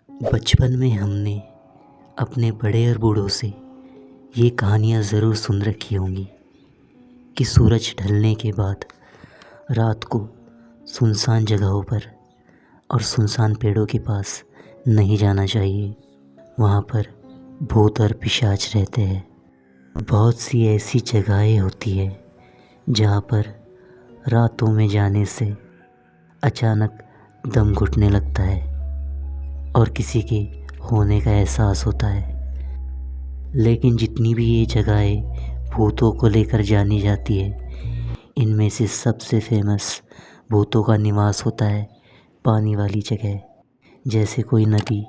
बचपन में हमने अपने बड़े और बूढ़ों से ये कहानियाँ ज़रूर सुन रखी होंगी कि सूरज ढलने के बाद रात को सुनसान जगहों पर और सुनसान पेड़ों के पास नहीं जाना चाहिए। वहाँ पर भूत और पिशाच रहते हैं। बहुत सी ऐसी जगहें होती है जहाँ पर रातों में जाने से अचानक दम घुटने लगता है और किसी के होने का एहसास होता है। लेकिन जितनी भी ये जगहें भूतों को लेकर जानी जाती है, इनमें से सबसे फेमस भूतों का निवास होता है पानी वाली जगह, जैसे कोई नदी,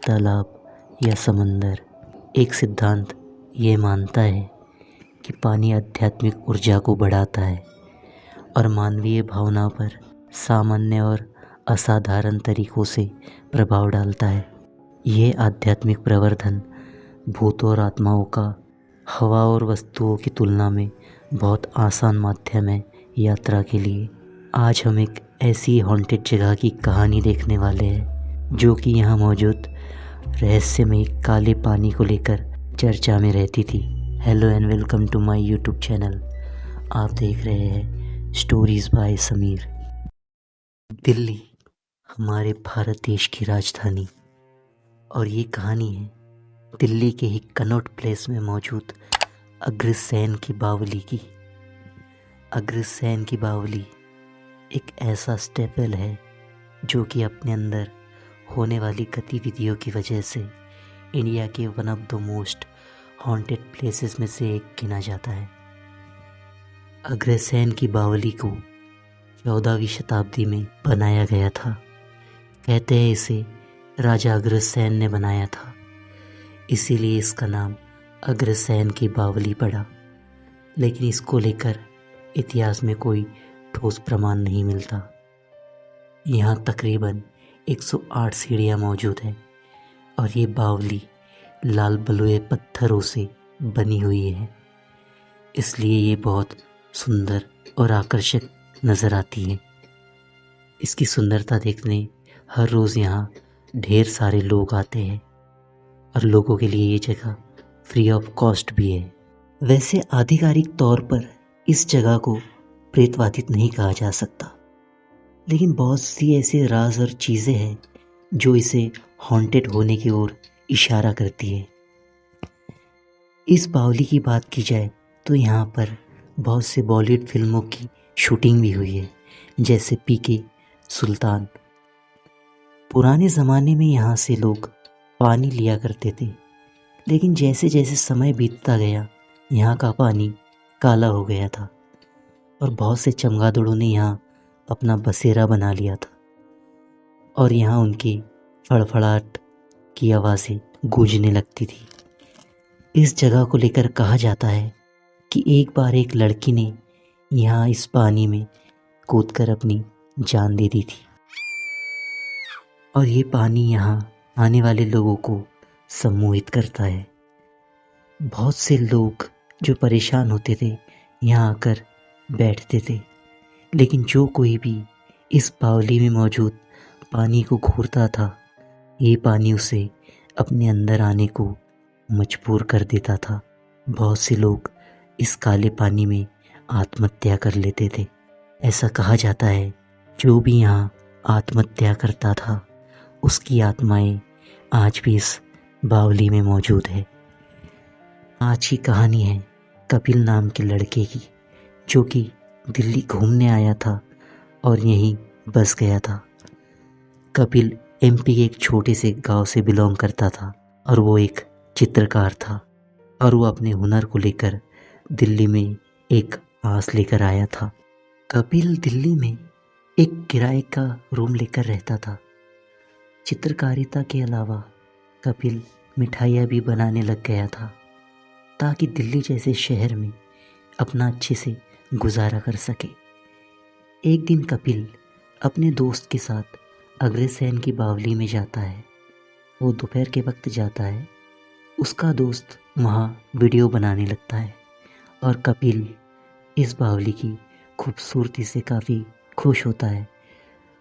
तालाब या समंदर। एक सिद्धांत ये मानता है कि पानी आध्यात्मिक ऊर्जा को बढ़ाता है और मानवीय भावनाओं पर सामान्य और असाधारण तरीक़ों से प्रभाव डालता है। ये आध्यात्मिक प्रवर्धन भूतों और आत्माओं का हवा और वस्तुओं की तुलना में बहुत आसान माध्यम है यात्रा के लिए। आज हम एक ऐसी हॉन्टेड जगह की कहानी देखने वाले हैं जो कि यहाँ मौजूद रहस्यमय काले पानी को लेकर चर्चा में रहती थी। Hello and welcome to my YouTube channel. आप देख रहे हैं स्टोरीज़ बाय समीर। दिल्ली हमारे भारत देश की राजधानी, और ये कहानी है दिल्ली के ही कनॉट प्लेस में मौजूद अग्रसेन की बावली की। अग्रसेन की बावली एक ऐसा स्टेपल है जो कि अपने अंदर होने वाली गतिविधियों की वजह से इंडिया के one of the most haunted places में से एक गिना जाता है। अग्रसेन की बावली को 14वीं शताब्दी में बनाया गया था। कहते हैं इसे राजा अग्रसेन ने बनाया था, इसीलिए इसका नाम अग्रसेन की बावली पड़ा। लेकिन इसको लेकर इतिहास में कोई ठोस प्रमाण नहीं मिलता। यहाँ तकरीबन 108 सीढ़ियाँ मौजूद हैं और ये बावली लाल बलुए पत्थरों से बनी हुई है, इसलिए ये बहुत सुंदर और आकर्षक नज़र आती है। इसकी सुंदरता देखने हर रोज़ यहाँ ढेर सारे लोग आते हैं और लोगों के लिए ये जगह फ्री ऑफ कॉस्ट भी है। वैसे आधिकारिक तौर पर इस जगह को प्रेतवादित नहीं कहा जा सकता, लेकिन बहुत सी ऐसे राज और चीज़ें हैं जो इसे हॉन्टेड होने की ओर इशारा करती है। इस बावली की बात की जाए तो यहाँ पर बहुत से बॉलीवुड फिल्मों की शूटिंग भी हुई है, जैसे पीके, सुल्तान। पुराने ज़माने में यहाँ से लोग पानी लिया करते थे, लेकिन जैसे जैसे समय बीतता गया यहाँ का पानी काला हो गया था और बहुत से चमगादड़ों ने यहाँ अपना बसेरा बना लिया था और यहाँ उनकी फड़फड़ाहट की आवाज़ें गूंजने लगती थी। इस जगह को लेकर कहा जाता है कि एक बार एक लड़की ने यहाँ इस पानी में कूदकर अपनी जान दे दी थी और ये पानी यहाँ आने वाले लोगों को सम्मोहित करता है। बहुत से लोग जो परेशान होते थे यहाँ आकर बैठते थे, लेकिन जो कोई भी इस बावली में मौजूद पानी को घूरता था, ये पानी उसे अपने अंदर आने को मजबूर कर देता था। बहुत से लोग इस काले पानी में आत्महत्या कर लेते थे। ऐसा कहा जाता है जो भी यहाँ आत्महत्या करता था उसकी आत्माएं आज भी इस बावली में मौजूद है। आज की कहानी है कपिल नाम के लड़के की, जो कि दिल्ली घूमने आया था और यहीं बस गया था। कपिल एमपी के एक छोटे से गांव से बिलोंग करता था और वो एक चित्रकार था और वो अपने हुनर को लेकर दिल्ली में एक आस लेकर आया था। कपिल दिल्ली में एक किराए का रूम लेकर रहता था। चित्रकारिता के अलावा कपिल मिठाइयाँ भी बनाने लग गया था ताकि दिल्ली जैसे शहर में अपना अच्छे से गुजारा कर सके। एक दिन कपिल अपने दोस्त के साथ अग्रसेन की बावली में जाता है। वो दोपहर के वक्त जाता है। उसका दोस्त वहाँ वीडियो बनाने लगता है और कपिल इस बावली की खूबसूरती से काफ़ी खुश होता है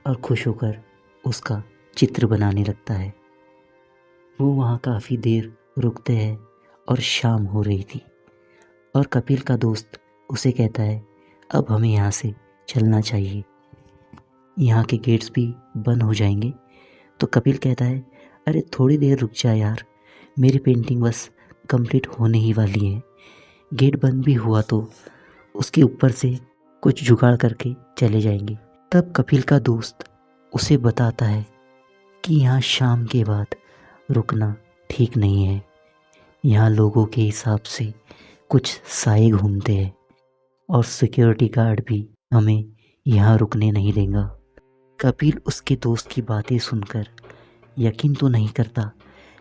और खुश होकर उसका चित्र बनाने लगता है। वो वहाँ काफ़ी देर रुकते हैं और शाम हो रही थी और कपिल का दोस्त उसे कहता है अब हमें यहाँ से चलना चाहिए, यहाँ के गेट्स भी बंद हो जाएंगे। तो कपिल कहता है अरे थोड़ी देर रुक जा यार, मेरी पेंटिंग बस कंप्लीट होने ही वाली है, गेट बंद भी हुआ तो उसके ऊपर से कुछ जुगाड़ करके चले जाएंगे। तब कपिल का दोस्त उसे बताता है कि यहाँ शाम के बाद रुकना ठीक नहीं है, यहाँ लोगों के हिसाब से कुछ साए घूमते हैं और सिक्योरिटी गार्ड भी हमें यहाँ रुकने नहीं देगा। कपिल उसके दोस्त की बातें सुनकर यकीन तो नहीं करता,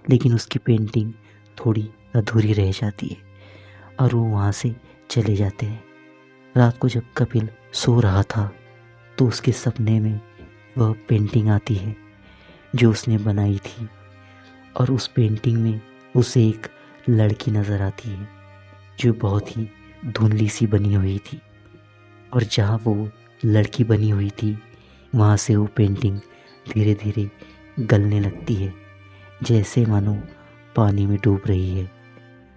लेकिन उसकी पेंटिंग थोड़ी अधूरी रह जाती है और वो वहाँ से चले जाते हैं। रात को जब कपिल सो रहा था तो उसके सपने में वह पेंटिंग आती है जो उसने बनाई थी और उस पेंटिंग में उसे एक लड़की नज़र आती है जो बहुत ही धुंधली सी बनी हुई थी और जहाँ वो लड़की बनी हुई थी वहाँ से वो पेंटिंग धीरे धीरे गलने लगती है, जैसे मानो पानी में डूब रही है।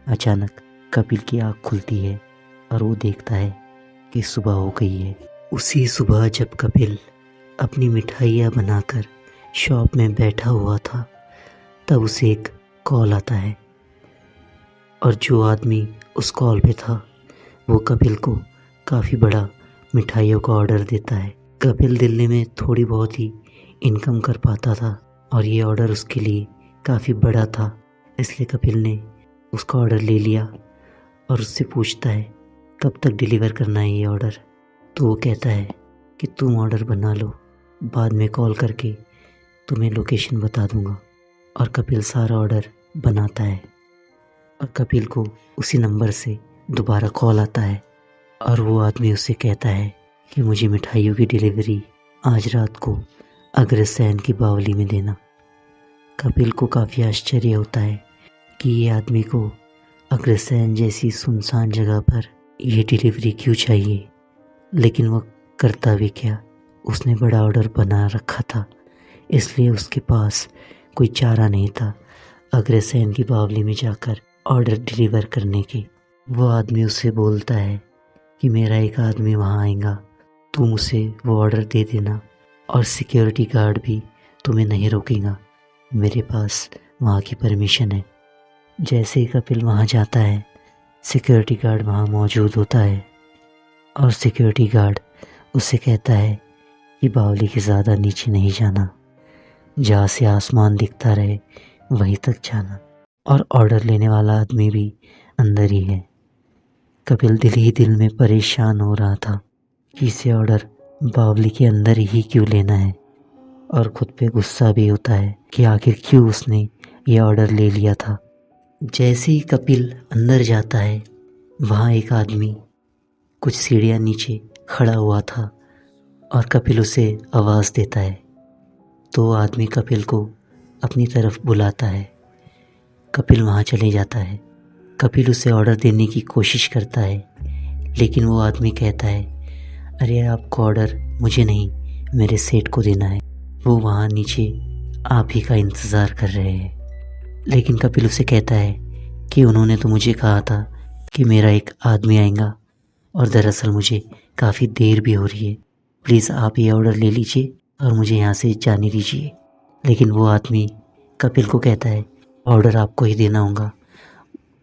अचानक कपिल की आँख खुलती है और वो देखता है कि सुबह हो गई है। उसी सुबह जब कपिल अपनी मिठाइयाँ बनाकर शॉप में बैठा हुआ था तब उसे एक कॉल आता है और जो आदमी उस कॉल पे था वो कपिल को काफ़ी बड़ा मिठाइयों का ऑर्डर देता है। कपिल दिल्ली में थोड़ी बहुत ही इनकम कर पाता था और ये ऑर्डर उसके लिए काफ़ी बड़ा था, इसलिए कपिल ने उसका ऑर्डर ले लिया और उससे पूछता है कब तक डिलीवर करना है ये ऑर्डर। तो वो कहता है कि तुम ऑर्डर बना लो, बाद में कॉल करके तुम्हें लोकेशन बता दूंगा। और कपिल सारा ऑर्डर बनाता है और कपिल को उसी नंबर से दोबारा कॉल आता है और वो आदमी उसे कहता है कि मुझे मिठाइयों की डिलीवरी आज रात को अग्रसेन की बावली में देना। कपिल को काफ़ी आश्चर्य होता है कि ये आदमी को अग्रसेन जैसी सुनसान जगह पर ये डिलीवरी क्यों चाहिए, लेकिन वह करता भी क्या, उसने बड़ा ऑर्डर बना रखा था, इसलिए उसके पास कोई चारा नहीं था अग्रसेन की बावली में जाकर ऑर्डर डिलीवर करने के। वो आदमी उसे बोलता है कि मेरा एक आदमी वहाँ आएगा, तुम उसे वो ऑर्डर दे देना और सिक्योरिटी गार्ड भी तुम्हें नहीं रोकेगा, मेरे पास वहाँ की परमिशन है। जैसे ही कपिल वहाँ जाता है सिक्योरिटी गार्ड वहाँ मौजूद होता है और सिक्योरिटी गार्ड उसे कहता है कि बावली के ज़्यादा नीचे नहीं जाना, जहाँ से आसमान दिखता रहे वहीं तक जाना। और ऑर्डर लेने वाला आदमी भी अंदर ही है। कपिल दिल ही दिल में परेशान हो रहा था कि इसे ऑर्डर बावली के अंदर ही क्यों लेना है और खुद पे गुस्सा भी होता है कि आखिर क्यों उसने ये ऑर्डर ले लिया था। जैसे ही कपिल अंदर जाता है वहाँ एक आदमी कुछ सीढ़ियाँ नीचे खड़ा हुआ था और कपिल उसे आवाज़ देता है तो आदमी कपिल को अपनी तरफ बुलाता है। कपिल वहाँ चले जाता है। कपिल उसे ऑर्डर देने की कोशिश करता है, लेकिन वो आदमी कहता है अरे आपको ऑर्डर मुझे नहीं मेरे सेठ को देना है, वो वहाँ नीचे आप ही का इंतज़ार कर रहे हैं। लेकिन कपिल उसे कहता है कि उन्होंने तो मुझे कहा था कि मेरा एक आदमी आएगा और दरअसल मुझे काफ़ी देर भी हो रही है, प्लीज़ आप ये ऑर्डर ले लीजिए और मुझे यहाँ से जाने दीजिए। लेकिन वो आदमी कपिल को कहता है ऑर्डर आपको ही देना होगा,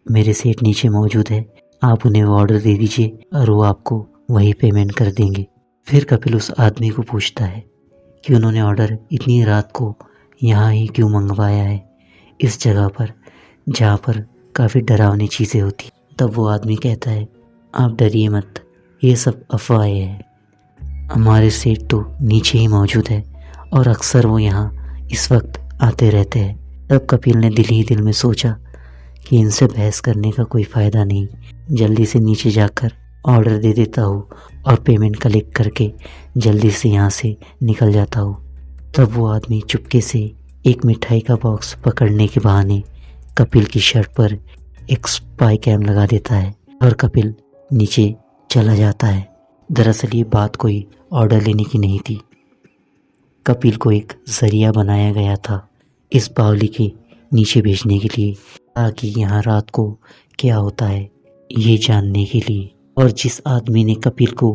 मेरे सेठ नीचे मौजूद है, आप उन्हें वो ऑर्डर दे दीजिए और वो आपको वही पेमेंट कर देंगे। फिर कपिल उस आदमी को पूछता है कि उन्होंने ऑर्डर इतनी रात को यहाँ ही क्यों मंगवाया है, इस जगह पर जहाँ पर काफ़ी डरावनी चीज़ें होती। तब वो आदमी कहता है आप डरिए मत, ये सब अफवाहें हैं, हमारे सेठ तो नीचे ही मौजूद है और अक्सर वो यहाँ इस वक्त आते रहते हैं। तब कपिल ने दिल ही दिल में सोचा कि इनसे बहस करने का कोई फ़ायदा नहीं, जल्दी से नीचे जाकर ऑर्डर दे देता हूँ और पेमेंट कलेक्ट करके जल्दी से यहाँ से निकल जाता हूँ। तब वो आदमी चुपके से एक मिठाई का बॉक्स पकड़ने के बहाने कपिल की शर्ट पर एक स्पाई कैम लगा देता है और कपिल नीचे चला जाता है। दरअसल ये बात कोई ऑर्डर लेने की नहीं थी, कपिल को एक ज़रिया बनाया गया था इस बावली के नीचे भेजने के लिए, ताकि यहाँ रात को क्या होता है ये जानने के लिए। और जिस आदमी ने कपिल को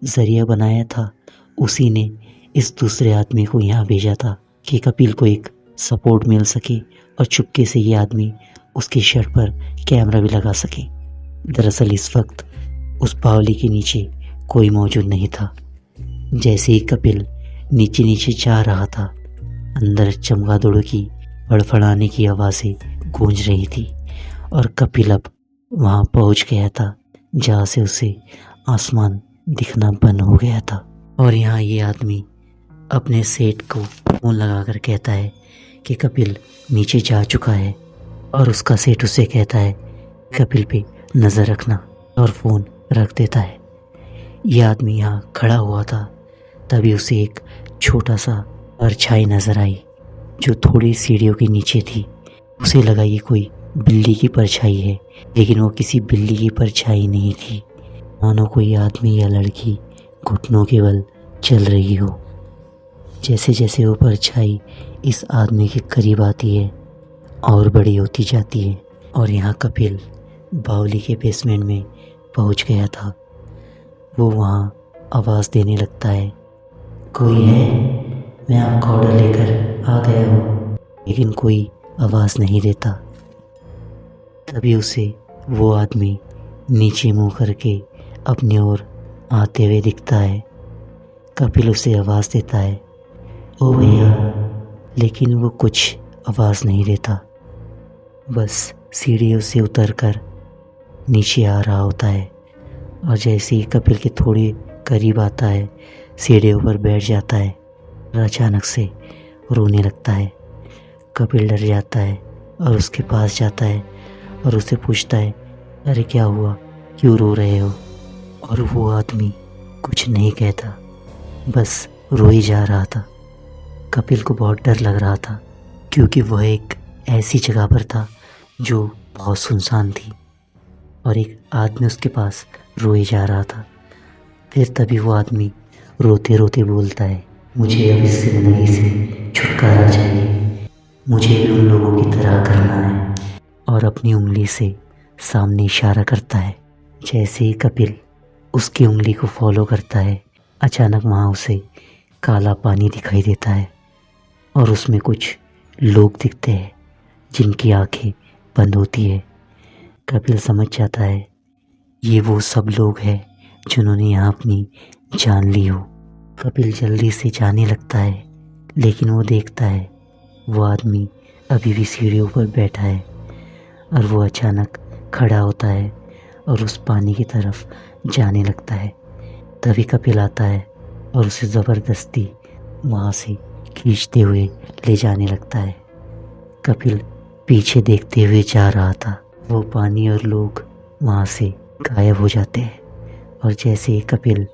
जरिया बनाया था उसी ने इस दूसरे आदमी को यहाँ भेजा था कि कपिल को एक सपोर्ट मिल सके और चुपके से ये आदमी उसके शर्ट पर कैमरा भी लगा सके। दरअसल इस वक्त उस बावली के नीचे कोई मौजूद नहीं था। जैसे ही कपिल नीचे नीचे जा रहा था, अंदर चमगादड़ों की फड़फड़ाने की आवाज़ें गूंज रही थी और कपिल अब वहाँ पहुँच गया था जहाँ से उसे आसमान दिखना बंद हो गया था। और यहाँ ये आदमी अपने सेठ को फ़ोन लगाकर कहता है कि कपिल नीचे जा चुका है और उसका सेठ उसे कहता है कपिल पे नज़र रखना और फ़ोन रख देता है। यह आदमी यहाँ खड़ा हुआ था, तभी उसे एक छोटा सा परछाई नज़र आई जो थोड़ी सीढ़ियों के नीचे थी। उसे लगा ये कोई बिल्ली की परछाई है, लेकिन वो किसी बिल्ली की परछाई नहीं थी, मानो कोई आदमी या लड़की घुटनों के बल चल रही हो। जैसे जैसे वो परछाई इस आदमी के करीब आती है और बड़ी होती जाती है और यहाँ कपिल बावली के बेसमेंट में पहुँच गया था। वो वहाँ आवाज़ देने लगता है, कोई है? मैं आपका ऑर्डर लेकर आ गया हूँ। लेकिन कोई आवाज़ नहीं देता। तभी उसे वो आदमी नीचे मुँह करके अपनी ओर आते हुए दिखता है। कपिल उसे आवाज़ देता है, ओ भैया, लेकिन वो कुछ आवाज़ नहीं देता, बस सीढ़ियों से उतरकर नीचे आ रहा होता है। और जैसे ही कपिल के थोड़े करीब आता है, सीढ़ियों पर बैठ जाता है और अचानक से रोने लगता है। कपिल डर जाता है और उसके पास जाता है और उससे पूछता है, अरे क्या हुआ, क्यों रो रहे हो? और वो आदमी कुछ नहीं कहता, बस रो ही जा रहा था। कपिल को बहुत डर लग रहा था क्योंकि वह एक ऐसी जगह पर था जो बहुत सुनसान थी और एक आदमी उसके पास रोए जा रहा था। फिर तभी वो आदमी रोते रोते बोलता है, मुझे अब इस ज़िंदगी से छुटकारा चाहिए, मुझे भी उन लोगों की तरह करना है। और अपनी उंगली से सामने इशारा करता है। जैसे ही कपिल उसकी उंगली को फॉलो करता है, अचानक वहाँ उसे काला पानी दिखाई देता है और उसमें कुछ लोग दिखते हैं जिनकी आंखें बंद होती है। कपिल समझ जाता है ये वो सब लोग हैं जिन्होंने यहाँ अपनी जान ली हो। कपिल जल्दी से जाने लगता है, लेकिन वो देखता है वो आदमी अभी भी सीढ़ियों पर बैठा है और वो अचानक खड़ा होता है और उस पानी की तरफ जाने लगता है। तभी कपिल आता है और उसे ज़बरदस्ती वहाँ से खींचते हुए ले जाने लगता है। कपिल पीछे देखते हुए जा रहा था। वो पानी और लोग वहाँ से गायब हो जाते हैं और जैसे ही कपिल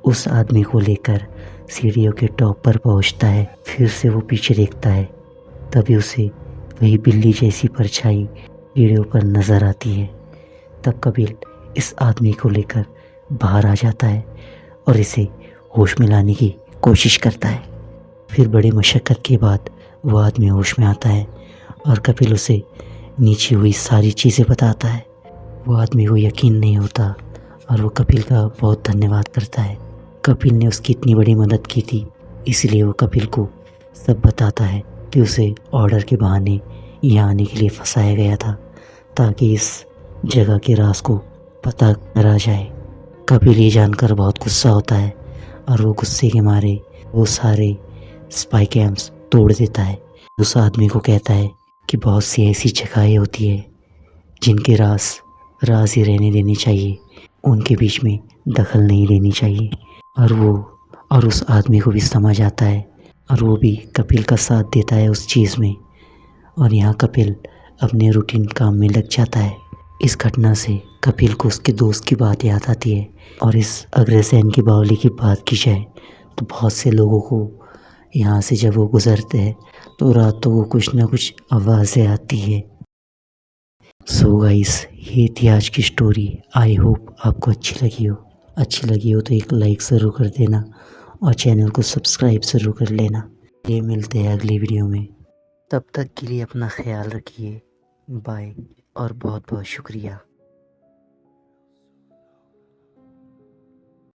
उस आदमी को लेकर सीढ़ियों के टॉप पर पहुँचता है, फिर से वो पीछे देखता है। तभी उसे वही बिल्ली जैसी परछाई सीढ़ियों पर नज़र आती है। तब कपिल इस आदमी को लेकर बाहर आ जाता है और इसे होश में लाने की कोशिश करता है। फिर बड़े मशक्क़त के बाद वो आदमी होश में आता है और कपिल उसे नीचे हुई सारी चीज़ें बताता है। वो आदमी को यकीन नहीं होता और वो कपिल का बहुत धन्यवाद करता है। कपिल ने उसकी इतनी बड़ी मदद की थी, इसलिए वो कपिल को सब बताता है कि उसे ऑर्डर के बहाने यहाँ आने के लिए फंसाया गया था ताकि इस जगह के राज को पता करा जाए। कपिल ये जानकर बहुत गुस्सा होता है और वो गुस्से के मारे वो सारे स्पाई कैंप्स तोड़ देता है। उस आदमी को कहता है कि बहुत सी ऐसी जगहें होती है जिनके राज ही रहने देने चाहिए, उनके बीच में दखल नहीं लेनी चाहिए। और उस आदमी को भी समझ आता है और वो भी कपिल का साथ देता है उस चीज़ में। और यहाँ कपिल अपने रूटीन काम में लग जाता है। इस घटना से कपिल को उसके दोस्त की बात याद आती है। और इस अग्रसेन की बावली की बात की जाए तो बहुत से लोगों को यहाँ से जब वो गुज़रते हैं तो रातों को कुछ ना कुछ आवाज़ें आती है। सो गाइस, ये थी आज की स्टोरी। आई होप आपको अच्छी लगी हो तो एक लाइक ज़रूर कर देना और चैनल को सब्सक्राइब ज़रूर कर लेना। ये मिलते हैं अगली वीडियो में। तब तक के लिए अपना ख्याल रखिए। बाय और बहुत बहुत शुक्रिया।